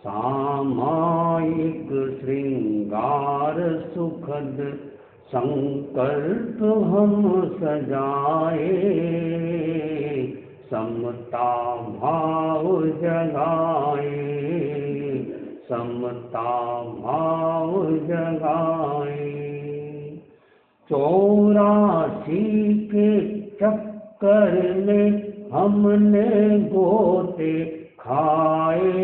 सामायिक श्रृंगार सुखद संकल्प हम सजाए, समता भाव जगाए, समता भाव जगाए। 84 के चक्कर में हमने गोते खाए,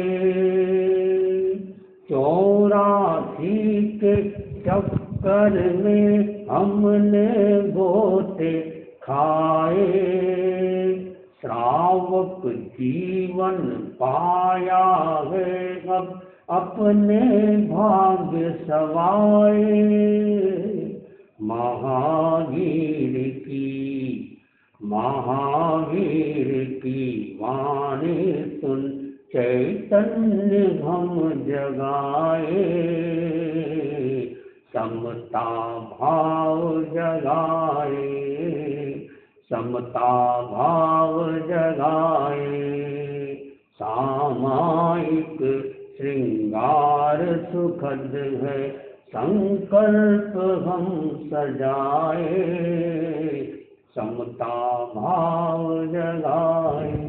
84 के चक्कर में हमने गोते खाए। श्रावक जीवन पाया है अब अपने भाग्य सवाए, महावीर की वाणी सुन चैतन्य हम जगाए, समता भाव जगाए, समता भाव जगाए। सामायिक श्रृंगार सुखद है संकल्प हम सजाए, समता भाव जगाए।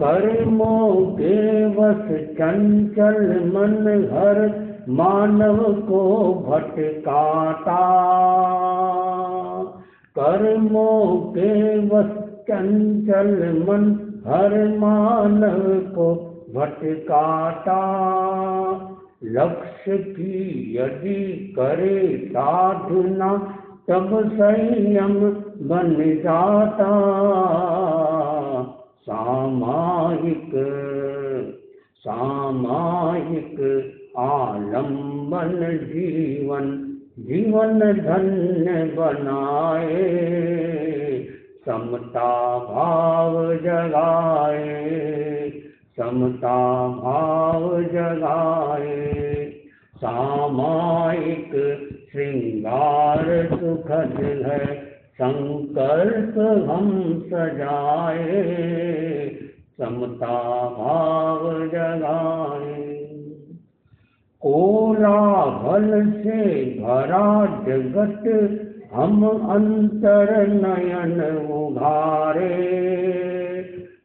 कर्मों के वश चंचल मन हर मानव को भटकाता, कर्मों के वश चंचल मन हर मानव को भटकाता। लक्ष्य की यदि करे साधना तब संयम बन जाता, सामायिक आलम्बन जीवन धन्य बनाए, समता भाव जगाए, समता भाव जगाए। सामायिक श्रृंगार सुखद है संकल्प हम सजाए, समता भाव जगाए। कोलाहल से भरा जगत हम अंतर नयन उघारे,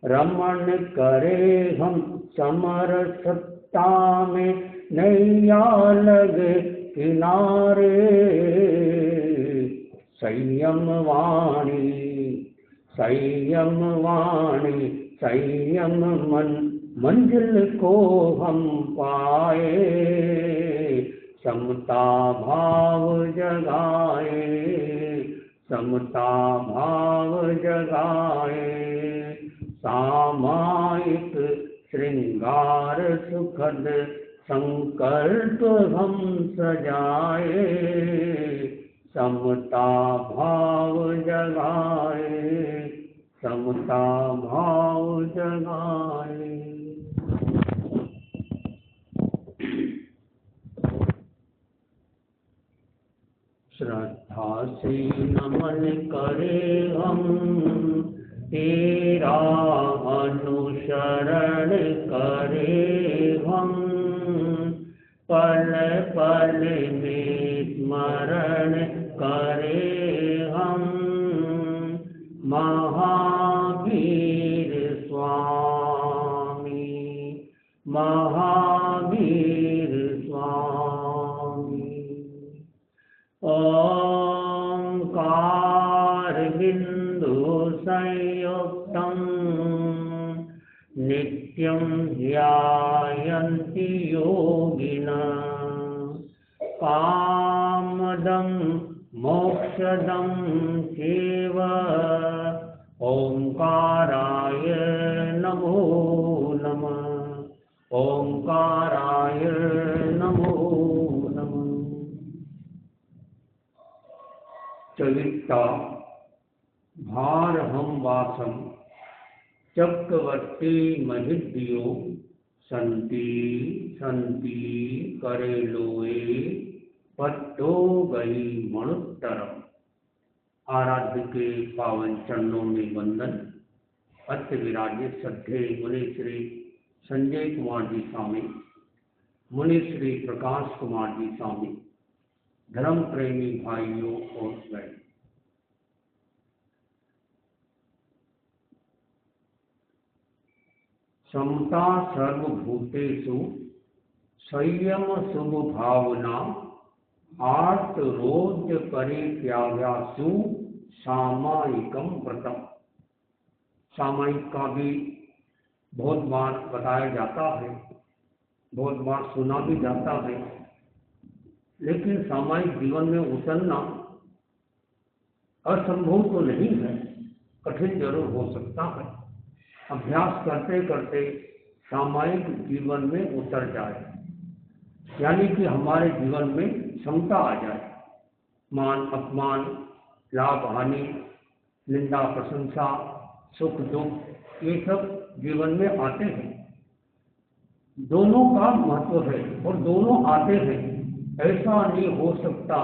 रमण करे हम समरसता में नैया लगे किनारे, संयम वाणी संयम मन मंजिल को हम पाए, समता भाव जगाए, समता भाव जगाए। सामायिक श्रृंगार सुखद संकल्प हम सजाए, समता भाव जगाए, समता भाव जगाए। श्रद्धा से नमन करे हम तेरा अनुसरण करे हम, पल पल में स्मरण करे हम, महावीर स्वामी, महावीर स्वामी। ओंकार बिंदु संयुक्तम नित्यं ध्यायन्ति योगिनः, कामदं मोक्षदं चैव ओंकाराय नमो नमः, ओंकाराय नमो नमः। चविट्टा भारहं वासं चक्रवर्ती महिद्यो संति संति करे लोए पट्टो गई मणुत्तरम। आराध्य के पावन चरणों में वंदन। अत्य विराजित श्रद्धेय मुनि श्री संजय कुमार जी स्वामी, मुनि श्री प्रकाश कुमार जी स्वामी, धर्म प्रेमी भाइयों और बहनों, समता सर्वभूतेषु संयम शुभ भावना आर्त रोध परित्यागासु सामायिकम व्रतम। सामायिक का भी बहुत बार बताया जाता है, बहुत बार सुना भी जाता है, लेकिन सामायिक जीवन में उतरना असंभव तो नहीं है, कठिन जरूर हो सकता है। अभ्यास करते करते सामायिक जीवन में उतर जाए, यानी कि हमारे जीवन में समता आ जाए। मान अपमान, लाभ हानि, निंदा प्रशंसा, सुख दुख, ये सब जीवन में आते हैं। दोनों का महत्व है और दोनों आते हैं। ऐसा नहीं हो सकता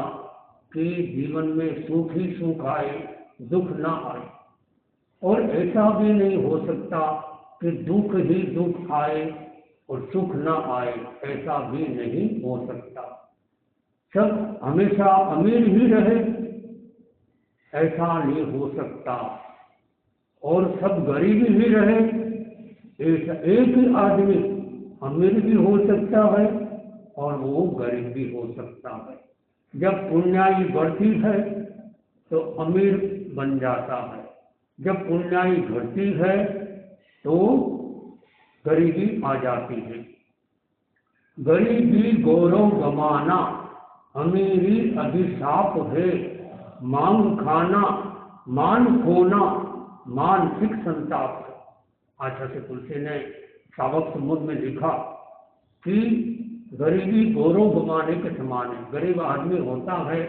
कि जीवन में सुख ही सुख आए, दुख ना आए, और ऐसा भी नहीं हो सकता कि दुख ही दुख आए और सुख ना आए, ऐसा भी नहीं हो सकता। सब हमेशा अमीर ही रहे, ऐसा नहीं हो सकता, और सब गरीब ही रहे। एक ही आदमी अमीर भी हो सकता है और वो गरीब भी हो सकता है। जब पुण्याई बढ़ती है तो अमीर बन जाता है, जब पुण्याई घटती है तो गरीबी आ जाती है। गरीबी गौरव गमाना, अमीरी अभिशाप है। मांग खाना, मान खोना, मानसिक संताप है। आचार्य तुलसी ने सावक समुद्र में लिखा कि गरीबी गौरव गमाने के समान है। गरीब आदमी होता है,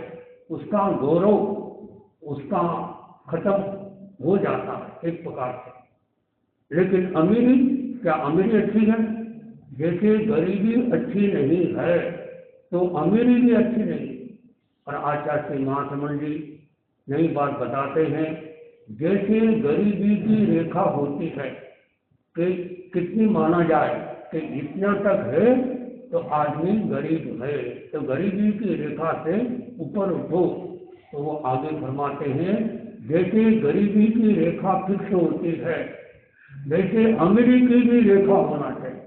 उसका गौरव उसका खत्म हो जाता है एक प्रकार से। लेकिन अमीरी, क्या अमीरी अच्छी है? जैसे गरीबी अच्छी नहीं है तो अमीरी भी अच्छी नहीं। और आचार्य श्री महासमन जी नई बात बताते हैं, जैसे गरीबी की रेखा होती है कि कितनी माना जाए कि इतना तक है तो आदमी गरीब है, तो गरीबी की रेखा से ऊपर उठो। तो वो आगे फरमाते हैं, जैसे गरीबी की रेखा फिक्स होती है, वैसे अमीरी की भी रेखा होना चाहिए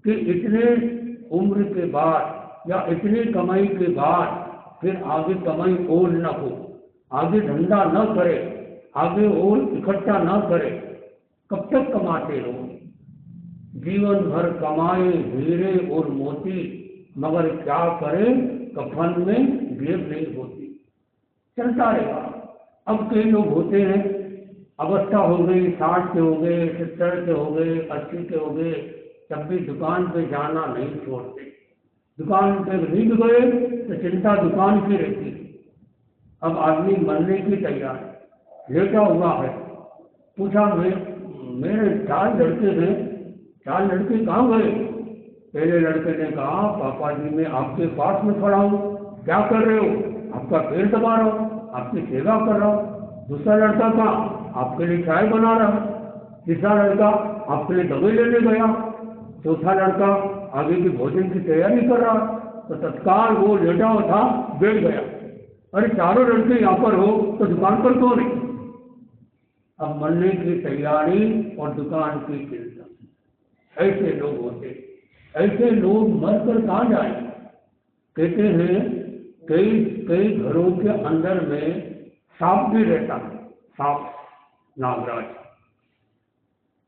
कि इतने उम्र के बाद या इतनी कमाई के बाद फिर आगे कमाई और न हो, आगे धंधा न करे, आगे और इकट्ठा न करे। कब तक कमाते रहो? जीवन भर कमाए हीरे और मोती, मगर क्या करे कफन में जेब नहीं होती। चलता रहेगा। अब कई लोग होते हैं, अवस्था हो गई, 60 के हो गए, 70 के हो गए, 80 के हो गए, तब भी दुकान पे जाना नहीं छोड़ते। दुकान पे नहीं गए तो चिंता दुकान की रहती। अब आदमी मरने की तैयार, लेटा हुआ है। पूछा, मेरे 4 लड़के हैं, 4 लड़के कहाँ गए? पहले लड़के ने कहा, पापा जी मैं आपके पास में खड़ा हूँ, क्या कर रहे हो? आपका पैर दबा रहा हूँ, आपकी सेवा कर रहा हूँ। दूसरा लड़का कहा, आपके लिए चाय बना रहा हूँ। तीसरा लड़का आपके लिए दवाई लेने गया। चौथा लड़का आगे की भोजन की तैयारी कर रहा। तो तत्काल वो लेटा हुआ था, बैठ गया। अरे चारों लड़के यहाँ पर हो तो दुकान पर कौन है? अब मरने की तैयारी और दुकान की चिंता। ऐसे लोग होते, ऐसे लोग मरकर कहाँ जाए? कहते हैं कई घरों के अंदर में सांप भी रहता है, सांप नागराज,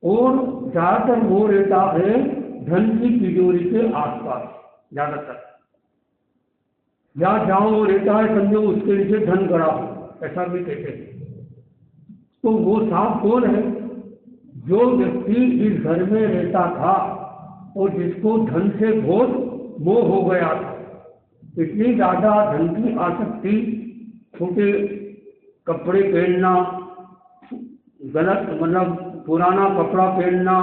और ज्यादातर वो रहता है धन की तिजोरी के आसपास। ज्यादातर जहाँ जहाँ वो रहता है समझो उसके नीचे धन गड़ा हो, ऐसा भी कहते हैं। तो वो सांप कौन है? जो व्यक्ति इस घर में रहता था और जिसको धन से बहुत मोह हो गया था, इतनी ज्यादा धन की आसक्ति, छोटे कपड़े पहनना, गलत मतलब पुराना कपड़ा पहनना,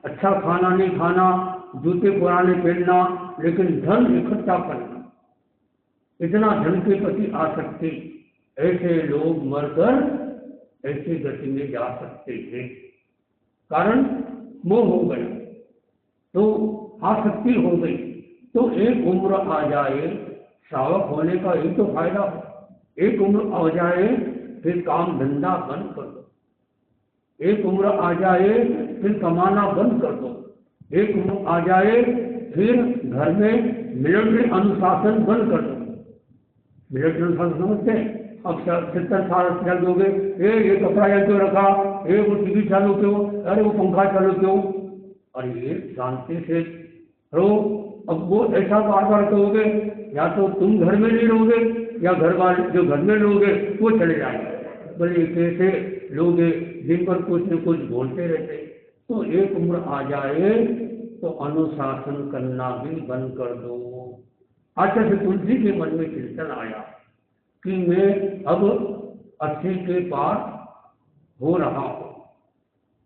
अच्छा खाना नहीं खाना, जूते पुराने पहनना, लेकिन धन इकट्ठा करना, इतना धन के प्रति आसक्ति। ऐसे लोग मरकर ऐसी गति में जा सकते हैं, कारण मोह हो गया। तो आसक्ति हो गई। तो एक उम्र आ जाए, सावक होने का ही तो फायदा है। एक उम्र आ जाए फिर काम धंधा बंद कर दो, एक उम्र आ जाए फिर कमाना बंद कर दो, एक उम्र आ जाए फिर घर में मिलिट्री अनुशासन बंद कर दो। मिलिट्री अनुशासन समझते हैं? अब 70 साल चल दोगे, ये कपड़ा यहाँ क्यों रखा, वो टीवी चालू क्यों, अरे वो पंखा चालू क्यों, और ये शांति से रहो। अब वो ऐसा बार बार कहोगे, या तो तुम घर में नहीं रहोगे या घर वाले जो घर में लोगे वो चले जाएंगे। बोले कैसे लोग दिन भर कुछ न कुछ बोलते रहते। तो एक उम्र आ जाए तो अनुशासन करना भी बंद कर दो। आचार्य तुलसी के मन में चिंतन आया कि मैं अब 80 के पार हो रहा हूँ,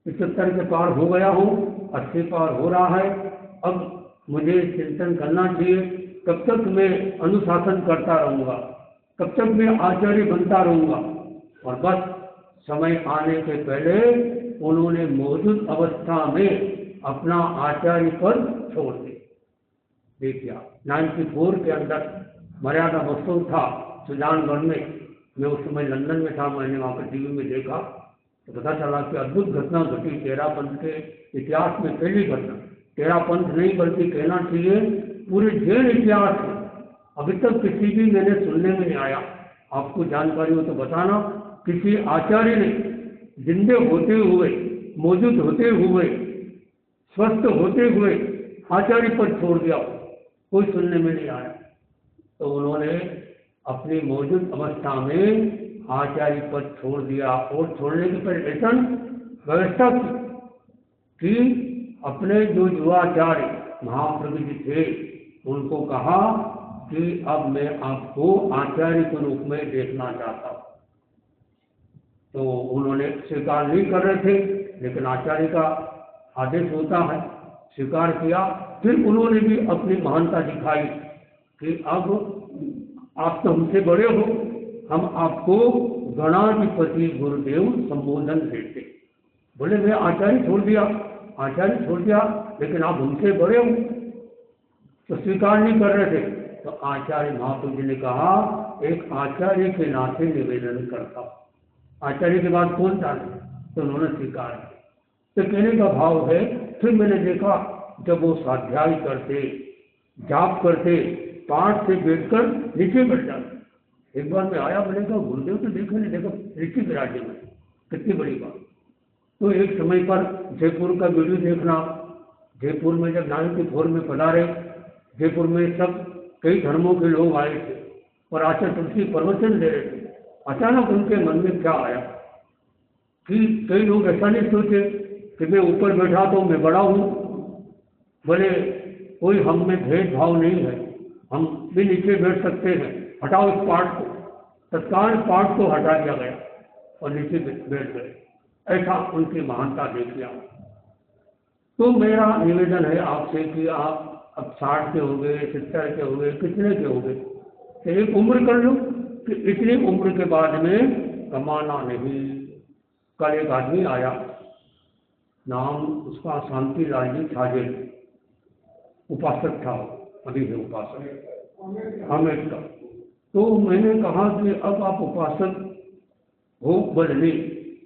75 के पार हो गया हूँ, 80 पार हो रहा है। अब मुझे चिंतन करना चाहिए, कब तक मैं अनुशासन करता रहूँगा, कब तक मैं आचार्य बनता रहूँगा। और बस समय आने के पहले उन्होंने मौजूद अवस्था में अपना आचार्य पद छोड़ दिया। देखिए 94 के अंदर मर्यादा महोत्सव था सुजानगढ़ में। मैं उस समय लंदन में था, मैंने वहाँ पर टीवी में देखा तो पता चला कि अद्भुत घटना घटी। तेरा पंथ के इतिहास में पहली घटना, तेरा पंथ नहीं बल्कि कहना चाहिए पूरे जैन इतिहास में अभी तक किसी भी मैंने सुनने में नहीं आया। आपको जानकारी हो तो बताना, किसी आचार्य ने जिंदे होते हुए, मौजूद होते हुए, स्वस्थ होते हुए आचार्य पद छोड़ दिया, कोई सुनने में नहीं आया। तो उन्होंने अपनी मौजूद अवस्था में आचार्य पद छोड़ दिया और छोड़ने की पहले ऐसा व्यवस्था की अपने जो युवाचार्य महाप्रभु जी थे उनको कहा कि अब मैं आपको आचार्य के रूप में देखना चाहता हूँ। तो उन्होंने स्वीकार नहीं कर रहे थे, लेकिन आचार्य का आदेश होता है, स्वीकार किया। फिर उन्होंने भी अपनी महानता दिखाई कि अब आप तो हमसे बड़े हो, हम आपको गणाधिपति गुरुदेव संबोधन देते। बोले मैं आचार्य छोड़ दिया, आचार्य छोड़ दिया, लेकिन आप हमसे बड़े हो। तो स्वीकार नहीं कर रहे थे। तो आचार्य महाप्रभु जी ने कहा एक आचार्य के नाते निवेदन करता, आचार्य के बाद कौन जाने। तो उन्होंने स्वीकार किया। तो कहने का भाव है, फिर मैंने देखा जब वो स्वाध्याय करते, जाप करते, पाठ से बैठकर नीचे बैठ जाते। एक बार मैं आया, मैंने कहा गुरुदेव तो देखा नहीं, देखा नीचे विराजे में, कितनी बड़ी बात। तो एक समय पर जयपुर का वीडियो देखना, जयपुर में जब 94 में पधारे, जयपुर में सब कई धर्मों के लोग आए थे और आचार्य तुलसी प्रवचन दे रहे थे। अचानक उनके मन में क्या आया कि कई लोग ऐसा नहीं सोचे कि मैं ऊपर बैठा तो मैं बड़ा हूँ, बोले कोई हम में भेदभाव नहीं है, हम भी नीचे बैठ सकते हैं, हटाओ इस पाठ को। तत्काल पाठ को हटा दिया गया और नीचे बैठ गए। ऐसा उनकी महानता देख लिया। तो मेरा निवेदन है आपसे कि आप अब 60 के हो गए, 70 के हो गए, कितने के हो गए, तो एक उम्र कर लो कि इतनी उम्र के बाद में कमाना नहीं। कल एक आदमी आया, नाम उसका शांति लाल जी छाजेल, उपासक था, अभी है उपासक हामिद का। तो मैंने कहा कि अब आप उपासक हो बदले।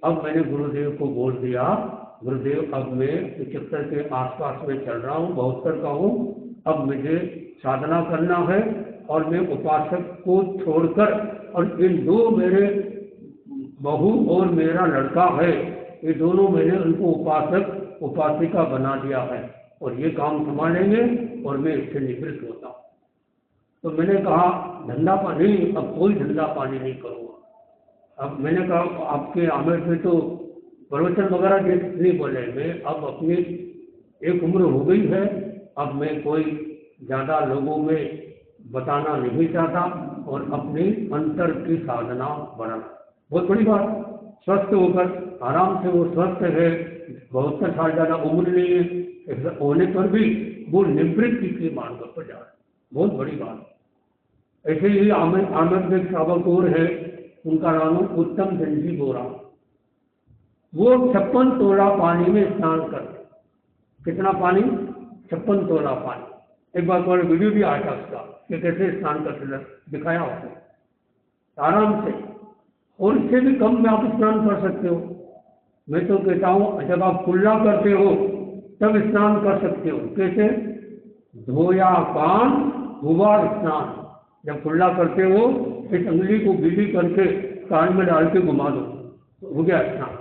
अब मैंने गुरुदेव को बोल दिया, गुरुदेव अब मैं 75 के आसपास में चल रहा हूँ, 72 का हूँ, अब मुझे साधना करना है और मैं उपासक को छोड़कर, और इन दो मेरे बहू और मेरा लड़का है, ये दोनों मैंने उनको उपासक उपासिका बना दिया है और ये काम संभालेंगे और मैं इससे निवृत्त होता हूँ। तो मैंने कहा धंधा पानी, अब कोई धंधा पानी नहीं करूँगा। अब मैंने कहा आपके आमिर में तो प्रवचन वगैरह नहीं बोले, मैं अब अपनी एक उम्र हो गई है, अब मैं कोई ज़्यादा लोगों में बताना नहीं चाहता और अपनी अंतर की साधना बढ़ाना। बहुत बड़ी बात, स्वस्थ होकर आराम से वो स्वस्थ है, 72 साल ज़्यादा उम्र नहीं है, होने पर भी वो निवृत्ति की मार्ग पर जा रहे, बहुत बड़ी बात। ऐसे ही आमिर एक सावक और है, उनका नाम उत्तम चंद बोरा। वो 56 तोला पानी में स्नान करते। कितना पानी? 56 तोला पानी। एक बार कोई वीडियो भी आया था उसका कि कैसे स्नान करते, दिखाया उसने आराम से, और इससे भी कम में आप स्नान कर सकते हो। मैं तो कहता हूँ जब आप कुल्ला करते हो तब स्नान कर सकते हो। कैसे? धोया कान गुबार स्नान। जब कुल्ला करते हो इस अंगुली को गीली करके कान में डाल के घुमा दो, हो गया स्नान।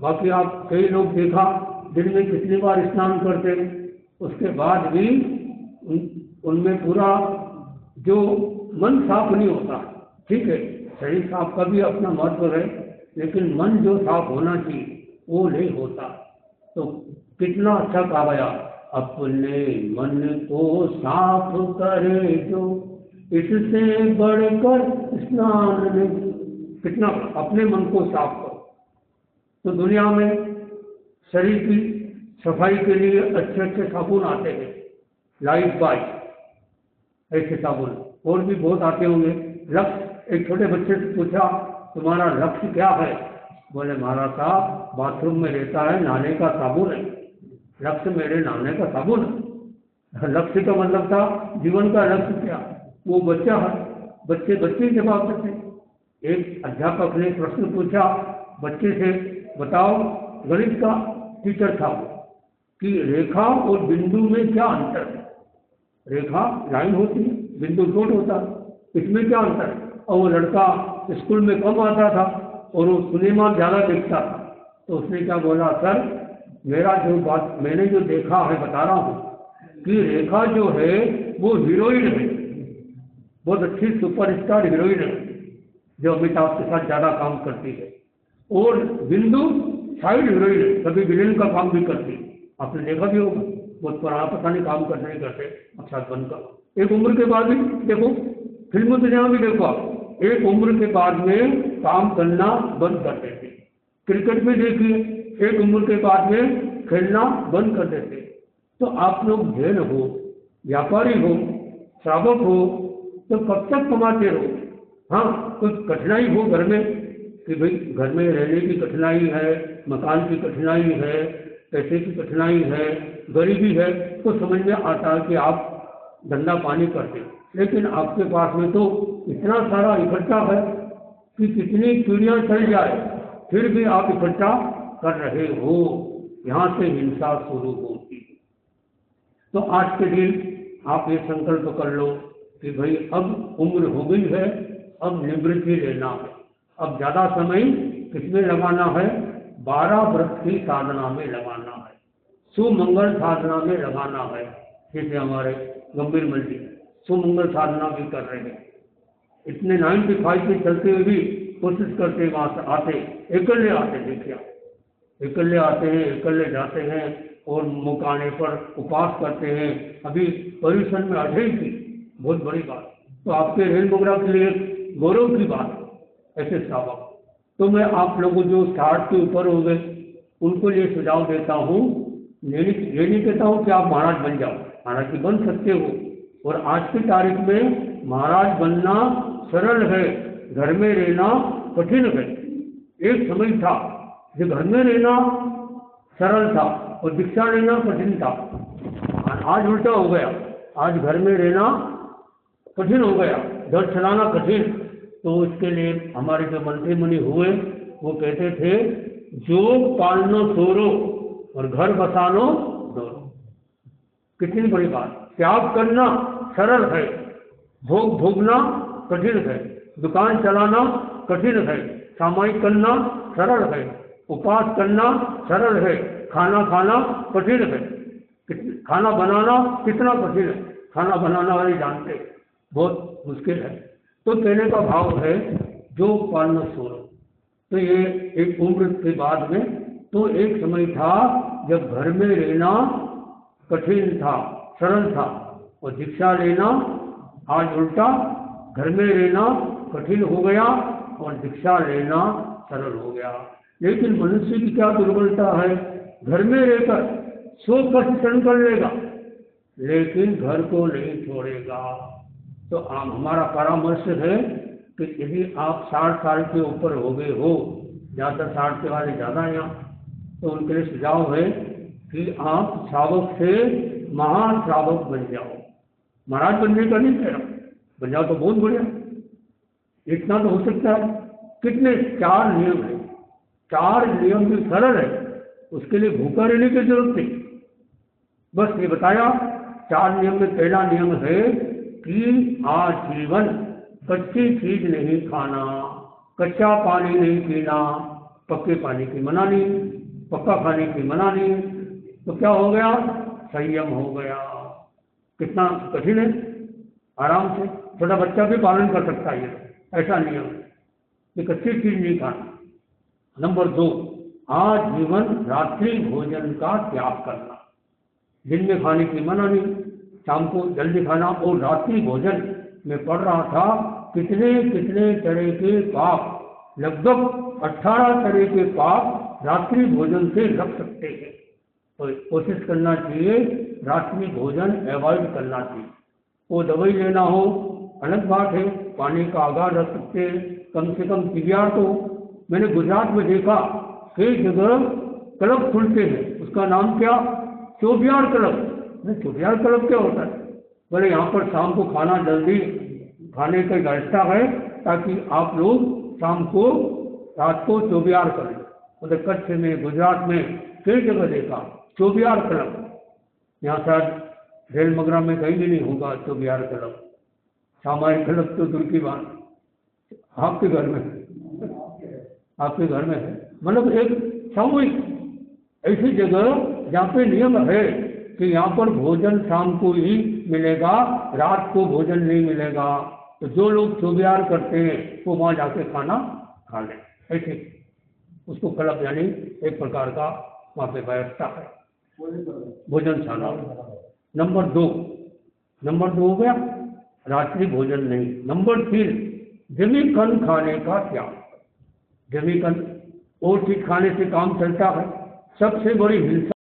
बाकी आप कई लोग देखा दिन में कितनी बार स्नान करते, उसके बाद भी उनमें पूरा जो मन साफ नहीं होता। ठीक है, शरीर साफ का भी अपना महत्व है, लेकिन मन जो साफ होना चाहिए वो नहीं होता। तो कितना अच्छा कहा गया, अपने मन को साफ करे जो इससे बढ़कर स्नान नहीं। कितना अपने मन को साफ करो। तो दुनिया में शरीर की सफाई के लिए अच्छे अच्छे साबुन आते हैं, लाइफ बॉय ऐसे साबुन, और भी बहुत आते होंगे। लक्ष्य, एक छोटे बच्चे से पूछा तुम्हारा लक्ष्य क्या है? बोले हमारा साहब बाथरूम में रहता है, नहाने का साबुन है। लक्ष्य मेरे नहाने का साबुन है। लक्ष्य का मतलब था जीवन का लक्ष्य क्या? वो बच्चा है, बच्चे जवाब देते। एक अध्यापक ने प्रश्न पूछा बच्चे से, बताओ, गणित का टीचर था कि रेखा और बिंदु में क्या अंतर है? रेखा लाइन होती है, बिंदु डॉट होता है, इसमें क्या अंतर है? और वो लड़का स्कूल में कम आता था और वो सिनेमा ज़्यादा देखता था। तो उसने क्या बोला, सर मेरा जो बात मैंने जो देखा है बता रहा हूँ कि रेखा जो है वो हीरोइन है, बहुत अच्छी सुपरस्टार हीरोइन है जो अमिताभ के साथ ज़्यादा काम करती है, और बिंदु साइड हीरोइन है, कभी विलेन का काम भी करती है। आपने देखा भी होगा, बहुत पुराना पता नहीं काम करते नहीं करते अक्षात बनकर। एक उम्र के बाद भी देखो, फिल्म दुनिया में भी देखो आप, एक उम्र के बाद में काम करना बंद कर देते। क्रिकेट में देखिए, एक उम्र के बाद में खेलना बंद कर देते। तो आप लोग जैन हो, व्यापारी हो, श्रावक हो, तो कब तक कमाते रहो? हाँ, कुछ कठिनाई हो घर में कि भाई घर में रहने की कठिनाई है, मकान की कठिनाई है, पैसे की कठिनाई है, गरीबी है, तो समझ में आता है कि आप धंधा पानी करते। लेकिन आपके पास में तो इतना सारा इकट्ठा है कि कितनी पीढ़ियां चल जाए फिर भी आप इकट्ठा कर रहे हो। यहाँ से हिंसा शुरू होती। तो आज के दिन आप ये संकल्प कर लो कि भाई अब उम्र हो गई है, अब निवृत्ति लेना है। अब ज़्यादा समय किसमें लगाना है? 12 व्रत की साधना में लगाना है, सुमंगल साधना में लगाना है। जैसे हमारे गंभीर मंडी सुमंगल साधना भी कर रहे हैं, इतने 95 पे चलते हुए भी कोशिश करते वहाँ से आते, एकल्ले आते, देखिए एकल्ले आते हैं, एकल्ले जाते हैं और मुकाने पर उपवास करते हैं। अभी पर्यूषण में 28 थी, बहुत बड़ी बात। तो आपके रेल मोगरा के लिए गौरव की बात ऐसे श्रावक। तो मैं आप लोगों जो 60 के ऊपर हो गए उनको ये सुझाव देता हूँ, ये नहीं कहता हूँ कि आप महाराज बन जाओ, महाराज भी बन सकते हो। और आज की तारीख में महाराज बनना सरल है, घर में रहना कठिन है। एक समय था जो घर में रहना सरल था और दीक्षा लेना कठिन था, आज उल्टा हो गया। आज घर में रहना कठिन हो गया, घर चलाना कठिन। तो इसके लिए हमारे जो मंत्री मुनि हुए वो कहते थे, जोग पालनो सोरो और घर बसानो दोरो। कितनी बड़ी बात। त्याग करना सरल है, भोग भोगना कठिन है, दुकान चलाना कठिन है, सामायिक करना सरल है, उपवास करना सरल है, खाना खाना कठिन है। खाना बनाना कितना कठिन है, खाना बनाना वाले जानते, बहुत मुश्किल है। तो कहने का भाव है जो पालना सोरो। तो ये एक उम्र के बाद में, तो एक समय था जब घर में रहना कठिन था, सरल था, और दीक्षा लेना आज उल्टा, घर में रहना कठिन हो गया और दीक्षा लेना सरल हो गया। लेकिन मनुष्य की क्या दुर्बलता है, घर में रहकर 100 कष्ट सहन कर लेगा लेकिन घर को नहीं छोड़ेगा। तो हमारा परामर्श है कि यदि आप 60 साल के ऊपर हो गए हो, ज़्यादा 60 के वाले ज़्यादा यहाँ, तो उनके लिए सुझाव है कि आप श्रावक से महाश्रावक बन जाओ। महाराज बनने का नहीं कह रहा, बन जाओ तो बहुत बढ़िया, इतना तो हो सकता है। कितने 4 नियम है, 4 नियम भी सरल है, उसके लिए भूखा रहने की जरूरत नहीं। बस ये बताया 4 नियम में पहला नियम है कि आजीवन कच्ची चीज नहीं खाना, कच्चा पानी नहीं पीना, पक्के पानी की मना नहीं, पक्का खाने की मना नहीं। तो क्या हो गया? संयम हो गया। कितना कठिन है, आराम से छोटा बच्चा भी पालन कर सकता है। ऐसा नियम है कि कच्ची चीज नहीं खाना। नंबर 2, आजीवन रात्रि भोजन का त्याग करना। दिन में खाने की मना नहीं, शाम को जल्दी खाना। और रात्रि भोजन में पढ़ रहा था कितने कितने तरह के पाप, लगभग 18 तरह के पाप रात्रि भोजन से लग सकते हैं। तो कोशिश करना चाहिए रात्रि भोजन अवॉइड करना चाहिए। वो दवाई लेना हो अलग बात है, पानी का आगार रख सकते हैं, कम से कम पीवीआर। तो मैंने गुजरात में देखा कई जगह क्लब खुलते हैं, उसका नाम क्या? चोबियार क्लब। चोबियार क्लब क्या होता है? बोले यहाँ पर शाम को खाना जल्दी खाने का व्यवस्था है ताकि आप लोग शाम को रात को चोबियार करें। उधर कच्छ में, गुजरात में कई जगह देखा चोबियार क्लब। यहाँ शायद रेल मगरा में कहीं भी नहीं होगा चोबियार क्लब। सामाजिक क्लब तो दूर की बात, आपके घर में, आपके घर में है। मतलब एक सामूहिक ऐसी जगह जहाँ पे नियम है कि यहाँ पर भोजन शाम को ही मिलेगा, रात को भोजन नहीं मिलेगा। तो जो लोग चोबियार करते हैं वो वहाँ जाके खाना खा लें। ऐसे उसको क्लब यानी एक प्रकार का वहाँ पे व्यवस्था है, भोजनशाला। नंबर 2 हो गया रात्रि भोजन नहीं। नंबर 3, जमीकन खाने का त्याग। जमीकन और चीज खाने से काम चलता है। सबसे बड़ी हिंसा